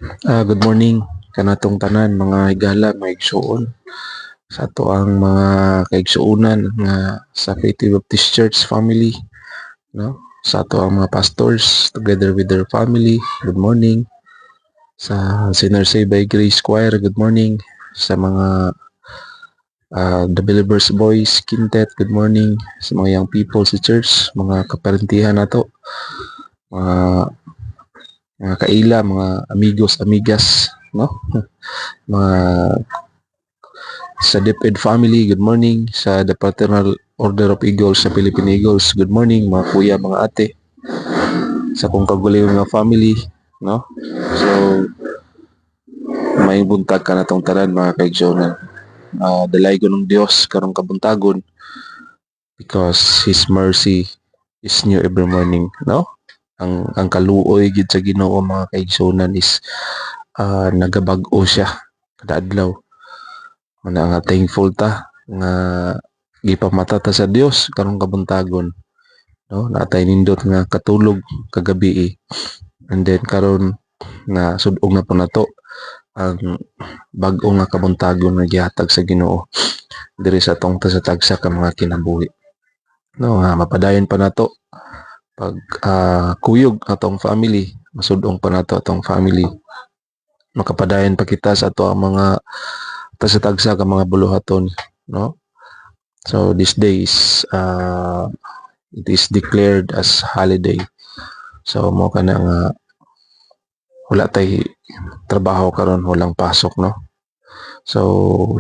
Good morning kanatong tanan mga higala, mga igsuon sa ato ang mga kaigsuonan nga sa Creative Baptist Church family, no? Sa ato ang mga pastors together with their family, good morning. Sa Sinner Saved by Grace Choir, good morning. Sa mga The Believers Boys Quintet, good morning. Sa mga young people sa church, mga kaparentihan nato, mga mga kaila, mga amigos, amigas, no? Mga sa DepEd family, good morning. Sa The Fraternal Order of Eagles sa Philippine Eagles, good morning mga kuya, mga ate. Sa kong kaguliw nga family, no? So, may buntag ka na tong tanan mga kaigsonan. Dalay ko ng Dios karong kabuntagon because His mercy is new every morning, no? Ang kaluoy gid sa Ginoo mga kaigsonan is nagabag-o siya kada adlaw. Mana nga thankful ta nga gipamata ta sa Dios karong kabuntagon, no? Natay nindot nga katulog kagabi, and then karon na sud-ong na po nato ang bag-o nga kabuntagon nga gihatag sa Ginoo diri sa atong tagsa ka mga kinabuhi, no? Nga mapadayon pa nato pag kuyog atong family, masud-ong pa nato atong family, makapadayon pa kita sa ato ang mga tagsa ka mga buluhaton, no? So this day is it is declared as holiday. So mo kana nga wala tay trabaho karon, walang pasok, no? So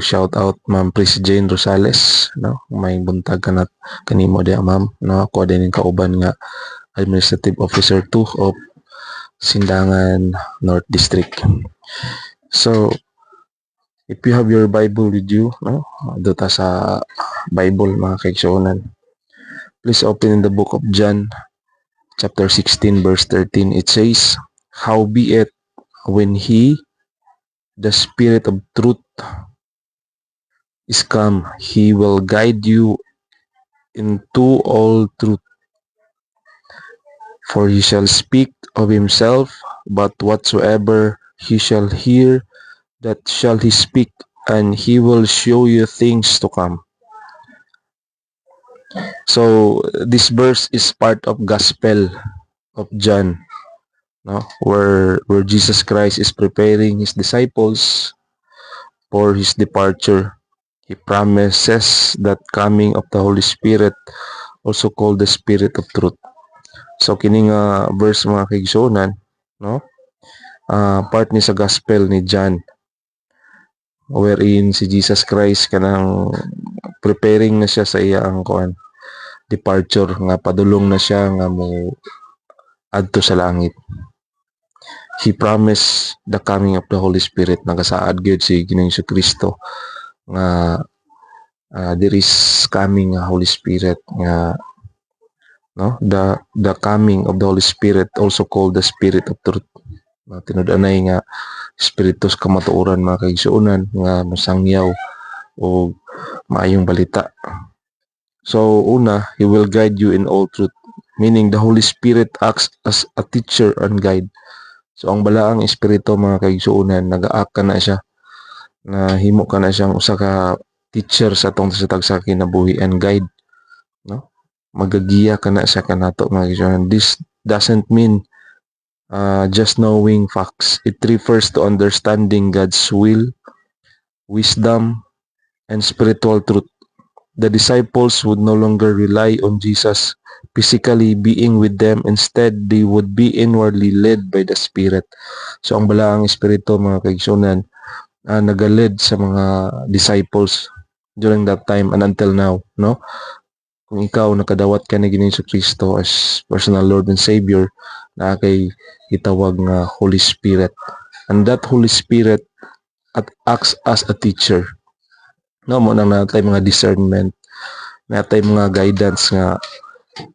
shout out Ma'am Pris Jane Rosales, no? May buntag kanat kanimo diha ma'am, no? Ako din kauban nga Administrative Officer 2 of Sindangan North District. So if you have your Bible with you, no? Dito sa Bible mga kaigsuonan. Please open in the book of John chapter 16 verse 13. It says, "Howbeit when he, the Spirit of truth, is come, he will guide you into all truth. For he shall speak of himself, but whatsoever he shall hear, that shall he speak, and he will show you things to come." So this verse is part of Gospel of John, no? Where Jesus Christ is preparing his disciples for his departure. He promises that coming of the Holy Spirit, also called the Spirit of Truth. So kini nga verse mga kaigsuonan, no? Part ni sa Gospel ni John, wherein si Jesus Christ kanang preparing na siya sa iyang departure, nga padulong na siya nga mo adto sa langit. He promised the coming of the Holy Spirit. Nagasaad gyud si Ginoong Kristo nga there is coming a Holy Spirit nga, no? The coming of the Holy Spirit, also called the Spirit of Truth. Tinud-anay nga espiritu sa kamatuoran mga kaigsuonan nga masangyaw o maayong balita. So una, he will guide you in all truth, meaning the Holy Spirit acts as a teacher and guide. So ang balaang espiritu mga kaigsuonan, nag-aak ka na siya, na himo ka na siyang usa ka teacher sa atong sa kinabuhi and guide, no? Magagiya ka na siya kanato mga kaigsuonan. This doesn't mean just knowing facts. It refers to understanding God's will, wisdom, and spiritual truth. The disciples would no longer rely on Jesus physically being with them. Instead, they would be inwardly led by the Spirit. So ang balaang espiritu mga kaigsuonan nagaled sa mga disciples during that time and until now, no? Kung ikaw nakadawat ka ni Ginoong Kristo as personal Lord and Savior, na kay itawag nga Holy Spirit, and that Holy Spirit acts as a teacher, no? Mo nang natay mga discernment, natay mga guidance nga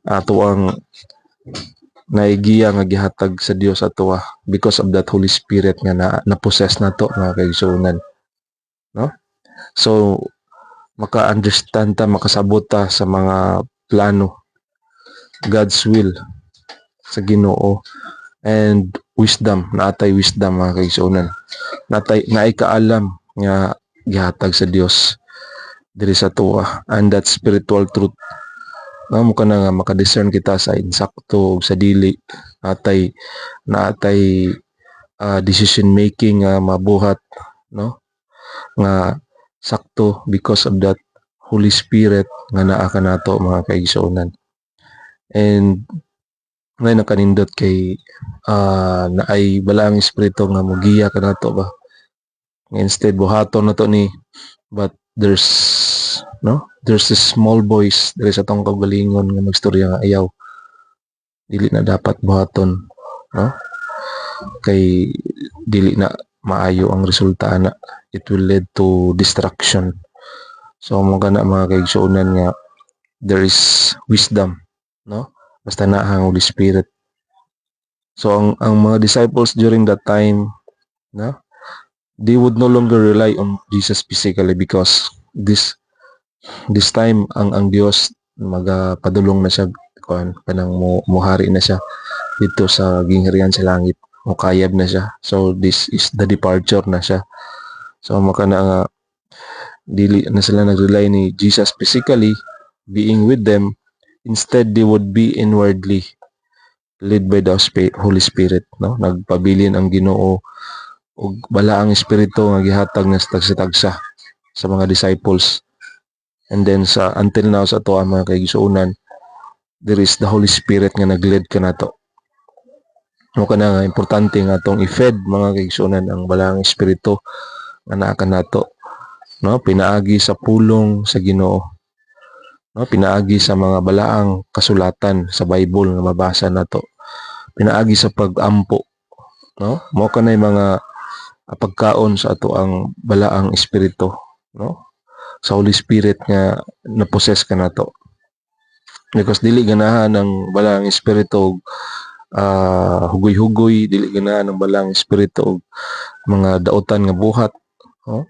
ato ang naigiya nga gihatag sa Dios ato because of that Holy Spirit nga na-possess nato mga kaigsuonan, no? So maka-understand ta, makasabot ta sa mga plano, God's will sa Ginoo, and wisdom, naatay wisdom mga kaigsuonan. Naay kaalam nga gihatag sa Dios diri sa tuwa, and that spiritual truth mo ka na nga makadiscern kita sa insakto ug sa dili. Naatay decision making nga mabuhat, no, nga sakto because of that Holy Spirit nga naa ka nato mga kaigsuonan. And ngay nakanindot kay naay balaang espiritu nga mogiya ka nato ba, instead buhaton nato ni, but there's this small voice diri sa tong kaugalingon nga magstorya nga ayaw dili na dapat buhaton, no, kay dili na maayo ang resulta na, it will lead to destruction. So mo kana mga kaigsuonan nga there is wisdom, no, basta na ang Holy Spirit. So ang mga disciples during that time, no, they would no longer rely on Jesus physically because this time ang Dios magapadulong na siya kanang mohari na siya dito sa gingharian sa langit, mukayab na siya. So this is the departure na siya. So maka na nga dili na sila nag-rely ni Jesus physically being with them, instead they would be inwardly led by the Holy Spirit, no, nagpabilin ang Ginoo ug balaang espiritu nga gihatag na sa tagsa sa mga disciples. And then sa until now sa ato ang mga kaigsuonan, there is the Holy Spirit nga nagled ka nato. Mo kana nga importante nga atong i-fed mga kaigsuonan ang balaang espiritu nga naa ka nato, no, pinaagi sa pulong sa Ginoo, no, pinaagi sa mga balaang kasulatan sa Bible nga mabasa nato, pinaagi sa pag-ampo, no, mo kanay mga pagkaon sa ato ang balaang espiritu, no, sa Holy Spirit nga na-possess ka nato. Because dili ganahan ng balaang espiritu hugoy-hugoy, dili ganahan ng balaang espiritu mga dautan nga buhat, no,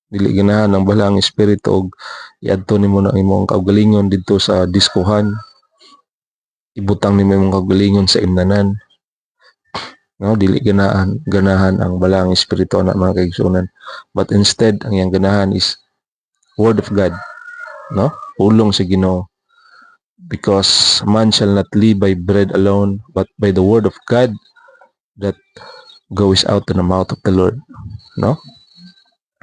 dili ganahan ng balaang espiritu og iadto nimo na imong kaugalingon didto sa diskuhan, ibutang nimo imong kaugalingon sa imnanan, no, dili ganahan ang balaang espiritu na mga kaigsuonan, but instead ang iyang ganahan is Word of God, no, pulong sa Ginoo, because man shall not live by bread alone but by the word of God that goes out to the mouth of the Lord, no.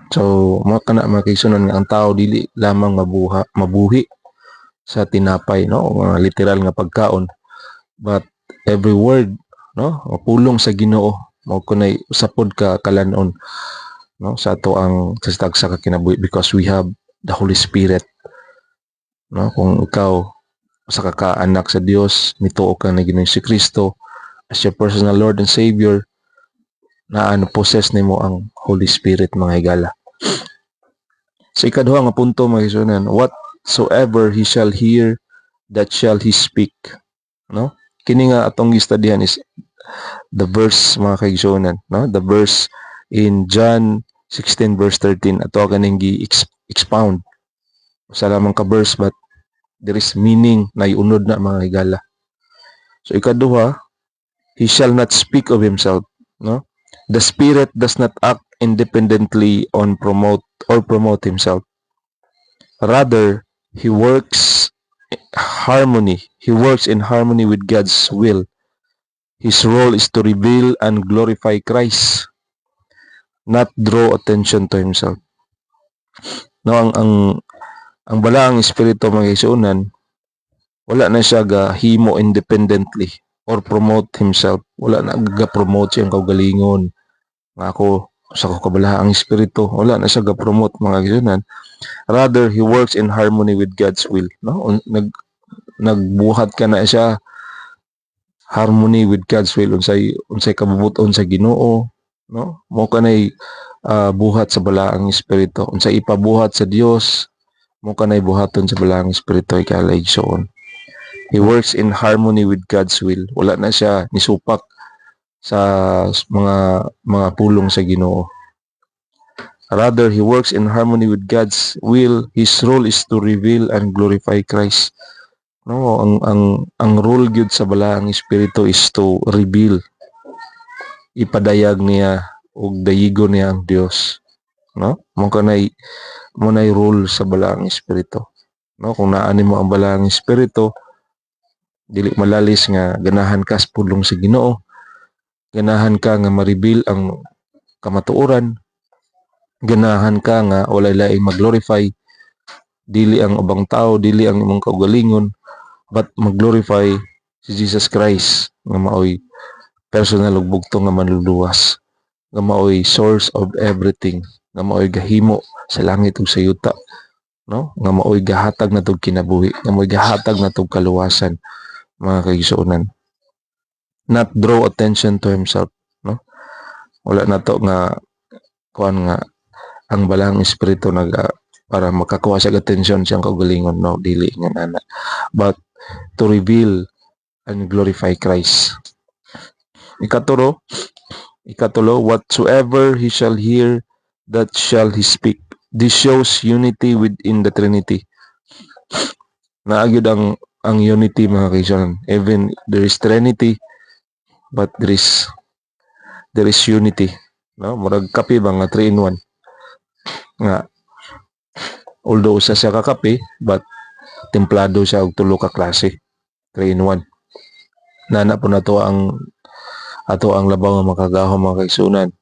So mo kana mga kaigsuonan nga ang tao dili lamang mabuhi sa tinapay, no, nga literal nga pagkaon, but every word, no, pulong sa Ginoo mao kunay usapod ka kalanon, no, sa ato ang tagsa ka kinabuhi, because we have the Holy Spirit, no. Kung ikaw usa ka anak sa Dios, mituo ka na Ginoong Kristo as your personal Lord and Savior, na possess nimo ang Holy Spirit mga higala. Sa ikaduha nga punto mga kaigsuonan, whatsoever he shall hear, that shall he speak, no. Kini nga atong gistudyahan is the verse mga kaigsuonan, no, the verse in John 16 verse 13. Ato kaning gi-expound sa lamang ka verse, but there is meaning na iunod na mga higala. So ikaduha, he shall not speak of himself, no. The Spirit does not act independently on promote himself. Rather, he works in harmony with God's will. His role is to reveal and glorify Christ, not draw attention to himself. No, ang balaang espiritu mga kaigsuonan, wala na siya gahimo independently or promote himself. Wala na ga-promote siyang kaugalingon nga ako sa kabalaang espiritu. Wala na siya ga-promote mga kaigsuonan. Rather, he works in harmony with God's will, no. Nagbuhat ka na siya harmony with God's will, unsay kabubuton sa Ginoo, no, mo kanay buhat sa balaang espiritu, unsay ipabuhat sa Dios mo kanay buhaton sa balaang espiritu ay kaigsoon. He works in harmony with God's will. Wala na siya nisupak sa mga pulong sa Ginoo. Rather, he works in harmony with God's will. His role is to reveal and glorify Christ. No, ang role gyud sa balaang espiritu is to reveal, ipadayag niya og dayigo niya ang Dios, no? Mo nay rule sa balaang espiritu, no? Kung naa nimo ang balaang espiritu, dili malalis nga ganahan ka sa pudlong sa Ginoo, ganahan ka nga ma-reveal ang kamatuoran, ganahan ka nga walay laing mag-glorify, dili ang ubang tao, dili ang imong kaugalingon, but mag-glorify si Jesus Christ nga maoy personal ug bugtong nga manluluwas, nga maoy source of everything, nga maoy gahimo sa langit ug sa yuta, no? Nga maoy gahatag natog kinabuhi, nga maoy gahatag natog kaluwasan, mga kaigsuonan. Not draw attention to himself, no? Wala na to nga kuan nga ang balang espiritu para makakuha sa attention siyang kaugalingon, no? Dili nga nana, but to reveal and glorify Christ. Ikatulo, whatsoever he shall hear, that shall he speak. This shows unity within the Trinity. Naagyod ang unity, mga kaibigan. Even there is Trinity, but there is unity. No? Murag kape ba nga 3 in 1. Nga, although usa siya ka kape, but templado siya og tulo ka klase. 3 in 1. Nana po na to ang labaw nga makagahom, mga kaigsunan.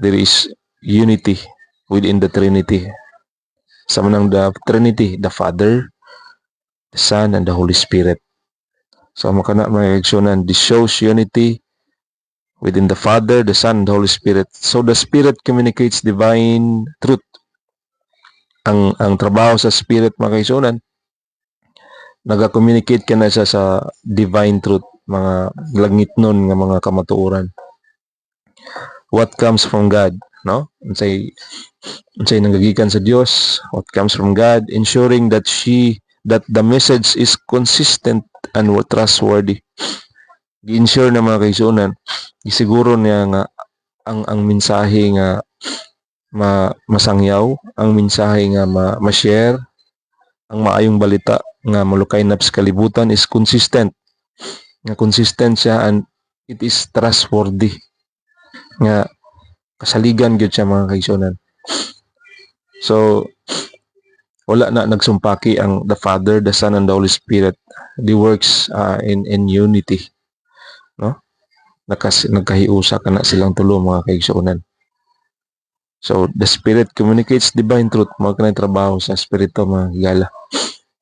There is unity within the Trinity. Sa manang the Trinity, the Father, the Son, and the Holy Spirit. So makana, mga kaigsunan, this shows unity within the Father, the Son, and the Holy Spirit. So the Spirit communicates divine truth. Ang trabaho sa Spirit, mga kaigsunan, naga-communicate ka na siya sa divine truth, mga langitnon nga mga kamatuoran. What comes from God, no? Unsay nanggagikan sa Dios, what comes from God, ensuring that the message is consistent and trustworthy. Gi-ensure na, mga kaigsunan, isiguro niya nga ang mensahe nga masangyaw, ang mensahe nga ma-share, ang maayong balita nga molukay nap sa kalibutan is consistent. Nga consistent siya and it is trustworthy. Nga kasaligan gyud siya, mga kaigsunan. So wala na nagsumpaki ang the Father, the Son, and the Holy Spirit. They works in unity, no? Nagkahiusa kana silang tulo, mga kaigsunan. So the Spirit communicates divine truth. Mao kanay trabaho sa Espiritu, mga higala.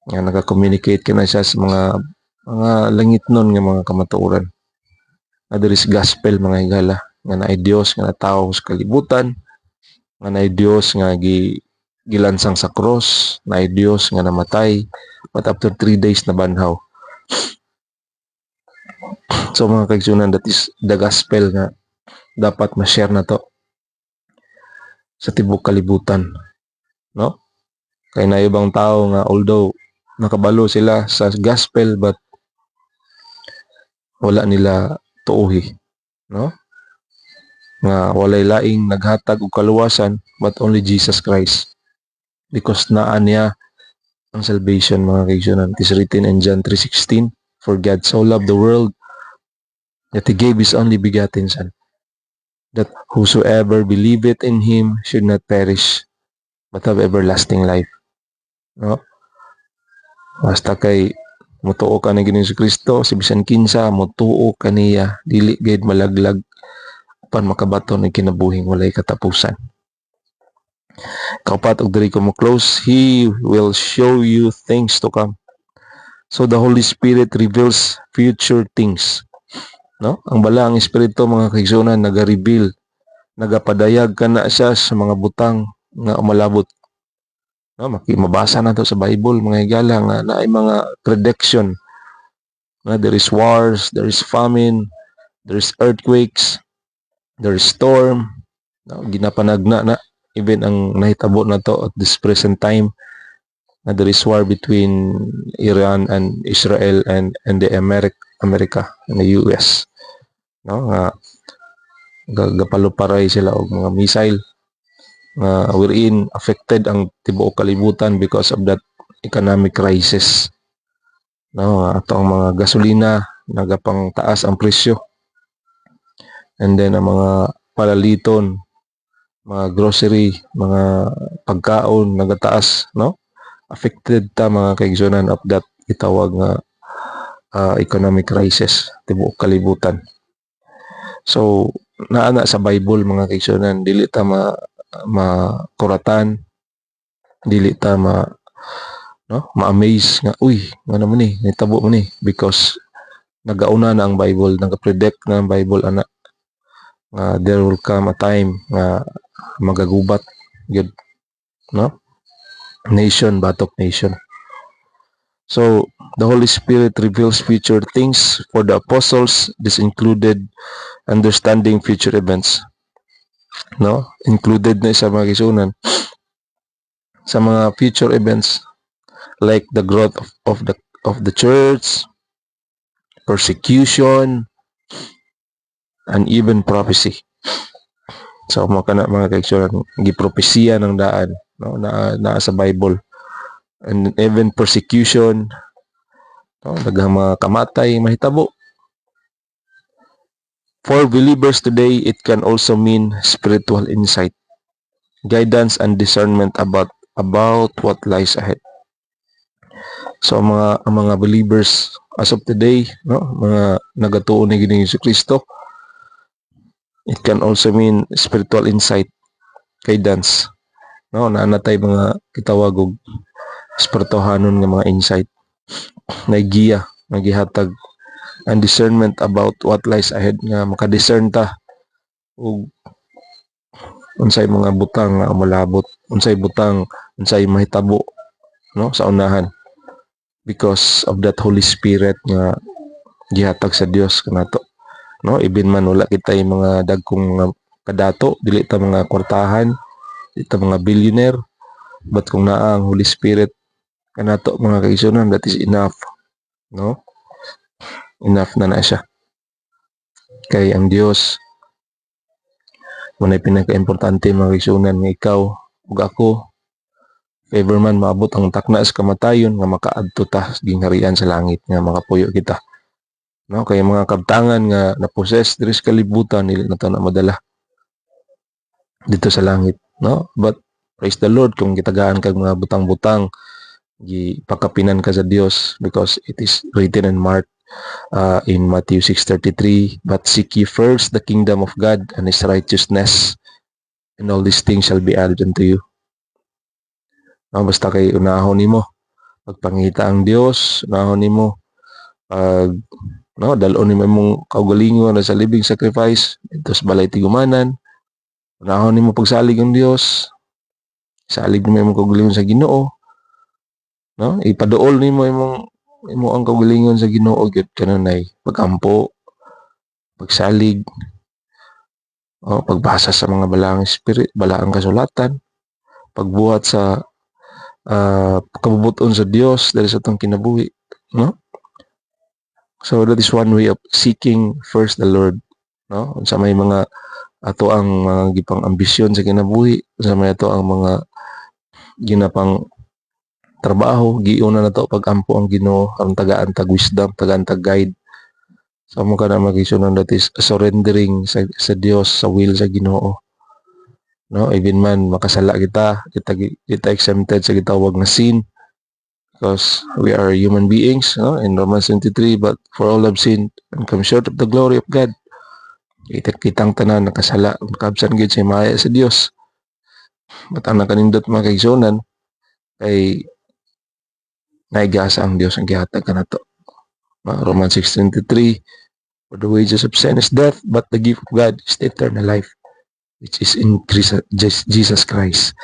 Nga naka-communicate kana siya sa mga langitnon nga mga kamatuoran. There is gospel, mga higala, nga naay Dios nga natawo sa kalibutan, nga naay Dios nga gilansang sa cross, naay Dios nga namatay, but after 3 days na banhaw. So, mga kaigsunan, that is the gospel nga dapat ma-share na to sa tibok kalibutan, no? Kay na ibang tao nga although nakabalo sila sa gospel, but wala nila tuohi, no? Nga walay laing naghatag og kaluwasan but only Jesus Christ, because naa niya ang salvation, mga kaigsunan. It is written in John 3:16, for God so loved the world that he gave his only begotten Son, that whosoever believeth in him should not perish but have everlasting life, no? Basta kay mutuo ka na Ginoong Kristo, si bisan kinsa mutuo kaniya, dili gayud malaglag pan makabaton ng kinabuhing walay katapusan. Kaupat og diri ko mo close, he will show you things to come. So the Holy Spirit reveals future things, no? Ang balaang espiritu, mga kaigsunan, naga-reveal, nagapadayag kana siya sa mga butang nga umalabot, no? Mabasa na to sa Bible, mga higala, nga naay mga prediction na there is wars, there is famine, there is earthquakes, there is storm, no? Ginapanagna na even ang nahitabo na to at this present time, na there is war between Iran and Israel and the America and the US, no? Gapaluparay sila og mga missile wherein affected ang tibuok kalibutan because of that economic crisis, no? Ato ang mga gasolina nagapang taas ang presyo, and then ang mga palaliton, mga grocery, mga pagkaon nagataas, no? Affected ta mga kaigsunan of that itawag nga economic crisis tibuok kalibutan. So naa sa Bible mga kaigsunan, dili ta makuratan, dili ta ma-amaze nga uy nga naman ni nitabo mo ni, because nagauna na ang Bible, nagapredict na ang Bible ana nga there will come a time nga magagubat gyud, no? Nation, batok nation. So the Holy Spirit reveals future things for the apostles. This included understanding future events, no? Included na sa mga kisunan sa mga future events like the growth of the church, persecution, and even prophecy. So mga kaigsunan, gipropesiya ng daan, no? Naa sa Bible, and even persecution, no? Daghang mga kamatay mahitabo. For believers today, it can also mean spiritual insight, guidance, and discernment about what lies ahead. So ang mga believers as of today, no, mga nagatuo ni Ginoong Jesucristo, it can also mean spiritual insight, guidance, no? Naanatay mga kitawag og espirituhanon nga mga insight, naigiya, nagihatag, and discernment about what lies ahead, nga makadiscern ta og unsay mga butang nga malabot, unsay mahitabo, no, sa unahan, because of that Holy Spirit nga gihatag sa Dios kanato, no? Even man wala kita mga dagkong mga kadato, dili ta mga kwartahan, dili ta mga billionaire, but kung naa ang Holy Spirit kanato mga kaigsunan, that is enough, no? Enough na siya. Kay ang Dios manay pinaka-importante mga kaigsunan, nga ikaw ug ako, if ever man maabot ang takna sa kamatayon, nga makaadto ta sa gingharian sa langit, nga makapuyo kita, no? Kay mga kabtangan nga na-possess diri sa kalibutan, dili na ta na madala dito sa langit, no? But praise the Lord kung gitagaan kag mga butang-butang, gipakapinan ka sa Dios, because it is written and marked in Matthew 6:33, but seek ye first the kingdom of God and His righteousness, and all these things shall be added unto you. No, basta kay unahon nimo pagpangita ang Dios, unahon nimo no, dalon nimo imong kaugalingon sa living sacrifice ito sa balay tigumanan, unahon nimo pagsalig ang Dios, salig nimo imong kaugalingon sa Ginoo, no? Ipaduol nimo imo ang kaugalingon sa Ginoo gyud kanunay pagampo, pagsalig, pagbasa sa mga balaang kasulatan, pagbuhat sa kabubuton sa Dios dahil sa itong kinabuhi, no? So that is one way of seeking first the Lord, no? Sa may mga ato ang mga gipang ambisyon sa kinabuhi, sa may ato ang mga ginapang trabaho, giuna na to pagampo ang Ginoo, ang tagaan tag wisdom, tagaan tag guide. So mo ka na mag-isunan, that is surrendering sa Dios, sa will sa Ginoo, no? Even man makasala kita exempted sa gitawag na sin, because we are human beings, no? In Romans 23, but for all have sinned and come short of the glory of God. Kitang tanan nakasala, nakabsan gid sa maya sa Dios. But ang nakanindot mga kaigsunan kay naigasa ang Dios ang gihatag kanato. Romans 6:23, for the wages of sin is death, but the gift of God is eternal life, which is in Jesus Christ.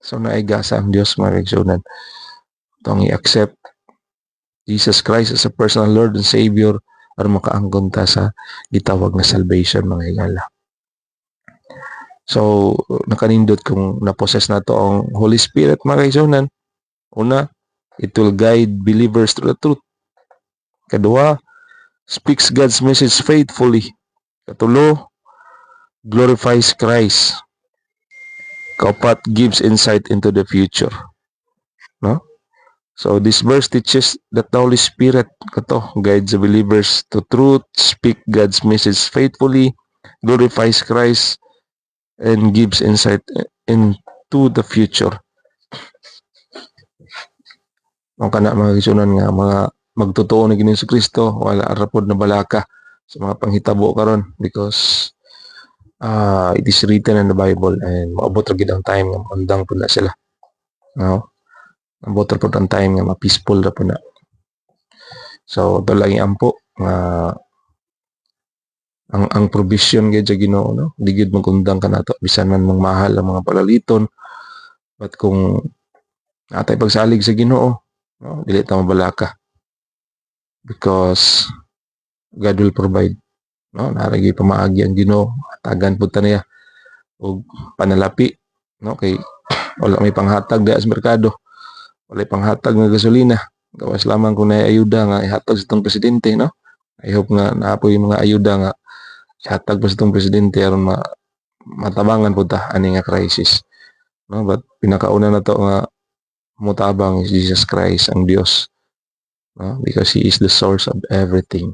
So naigasa ang Dios mga kaigsunan. Itong i-accept Jesus Christ as a personal Lord and Savior para makaanggon ta sa gitawag na salvation mga higala. So nakanindot kung na-possess na to ang Holy Spirit mga kaigsunan. Una, it will guide believers to the truth. Kadua, speaks God's message faithfully. Katulo, glorifies Christ. Kaupat, gives insight into the future. No? So this verse teaches that the Holy Spirit guides the believers to truth, speak God's message faithfully, glorifies Christ, and gives insight into the future. Ang kana mga igsunan nga mga magtotoo ni Ginoong Kristo, wala arapod na balaka sa mga panghitabo karon, because it is written in the Bible, and maabot ra gid ang time nga maundang pud na sila. No? Maabot ra pud ang time nga ma-peaceful ra pud na. So ito lang ampo nga ang provision gyud sa Ginoo, no? Di gyud magundang kanato bisan man mahal ang mga palaliton, but kung atay pagsalig sa Ginoo, no, dili ta mabalaka, because God will provide, no? Naragi pamaagi ang Ginoo, tagan pud ta niya og panalapi, no? Kay wala may panghatag diha sa merkado, wala panghatag nga gasolina, gawas lamang kung naay ayuda nga ihatag sa itong presidente, no? I hope nga naapoy mga ayuda nga ihatag pa sa itong presidente aron matabangan po ta ani nga crisis, no? But pinakauna na to nga mutabang is Jesus Christ, ang Dios, no? Because He is the source of everything.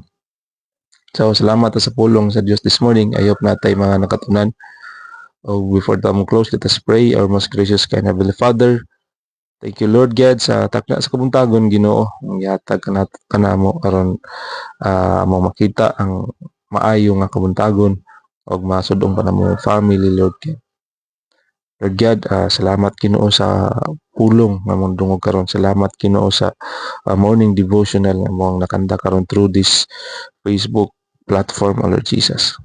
So salamat sa pulong sa Dios this morning. I hope natay mga nakatunan. Before mo close, let us pray. Our most gracious kind Heavenly Father, thank you Lord God sa takna sa kabuntagon, Ginoo, ang ihatag kanamo aron mo makita ang maayo nga kabuntagon og masudong pa namo family, Lord God. Lord God, salamat Ginoo sa pulong nga mong dungog karon. Salamat Ginoo sa morning devotional nga mong nakanda karon through this Facebook platform, Lord Jesus.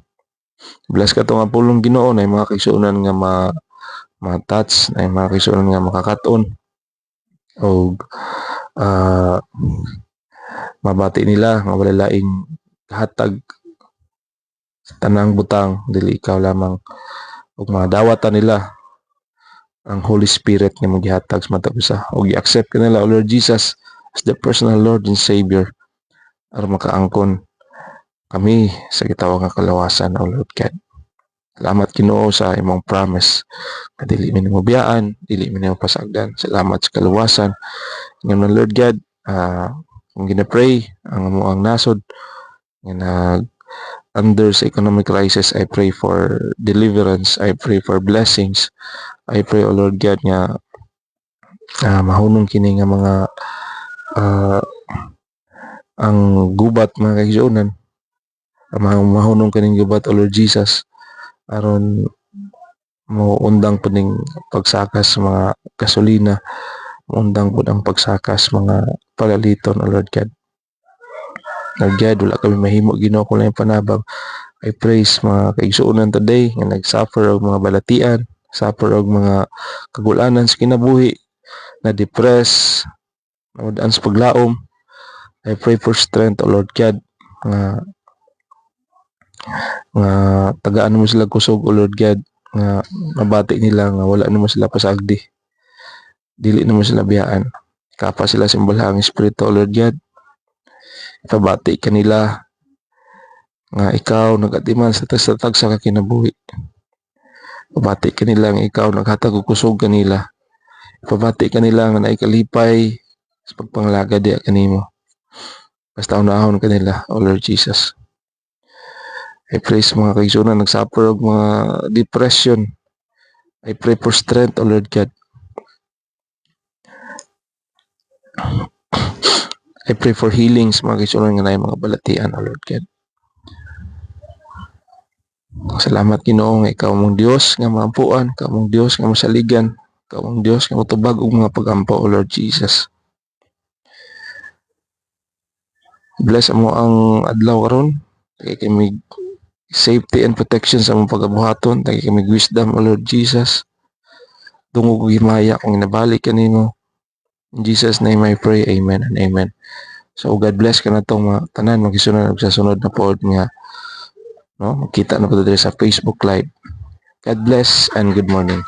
Bless ka to nga pulong Ginoo na mga kaigsuonan nga ma-touch, na mga kaigsuonan nga makakaton og mabati nila nga wala laing hatag sa tanang butang, dili ikaw lamang, ug madawatan nila ang Holy Spirit nga magihatag sa matag usa, ug i-accept kanila, O Lord Jesus, as the personal Lord and Savior, aron makaangkon kami sa gitawag nga kalawasan, O Lord God. Salamat Ginoo sa imong promise na dili mi nimo biyaan, dili mi nimo pasagdan. Salamat sa kaluwasan nga Lord God. Kung gina-pray ang amuang nasod nga under sa economic crisis, I pray for deliverance, I pray for blessings, I pray, O Lord God, nga mahunong kini nga mga ang gubat mga kaigsuonan, mahunong kining gubat, O Lord Jesus, aron mo undang po ning pagsakas mga gasolina, undang po ang pagsakas mga palaliton, O Lord God. Lord God, wala kami mahimo Ginoo kung lang panabang. I praise mga kaigsuonan today nga nagsuffer og mga balatian, suffer og mga kagulanan sa kinabuhi, na depress, nawad-an sa paglaom. I pray for strength, O Lord God, nga tagaan mo sila kusog, O Lord God, nga mabati nila nga wala naman sila pasagdi, dili naman sila biyaan, kapa sila sa imbalahang espiritu, O Lord God. Ipabati kanila nga ikaw nagatiman sa tatag sa kinabuhi. Ipabati kanila nga ikaw naghatag og kusog kanila. Ipabati kanila nga naikalipay sa pagpanglaga diya kanimo. Basta unahon kanila, O Lord Jesus. I pray sa mga kaigsuonan nagsuffer og mga depression. I pray for strength, O Lord God. I pray for healing sa mga kaigsuonan nga naay mga balatian, O Lord God. Salamat Ginoo nga ikaw mong Dios nga maampuan, ikaw mong Dios nga masaligan, ikaw mong Dios nga motubag og mga pagampo, O Lord Jesus. Bless mo ang adlaw karon. Kay kami safety and protection sa mong pagabuhaton, kay kami wisdom, O Lord Jesus. Dungog og himaya kung inabalik kanimo. In Jesus name I pray, amen and amen. So God bless ka na tong mga tanan magisunod og sa sunod na pod nga, no, makita na po dito sa Facebook Live. God bless and good morning.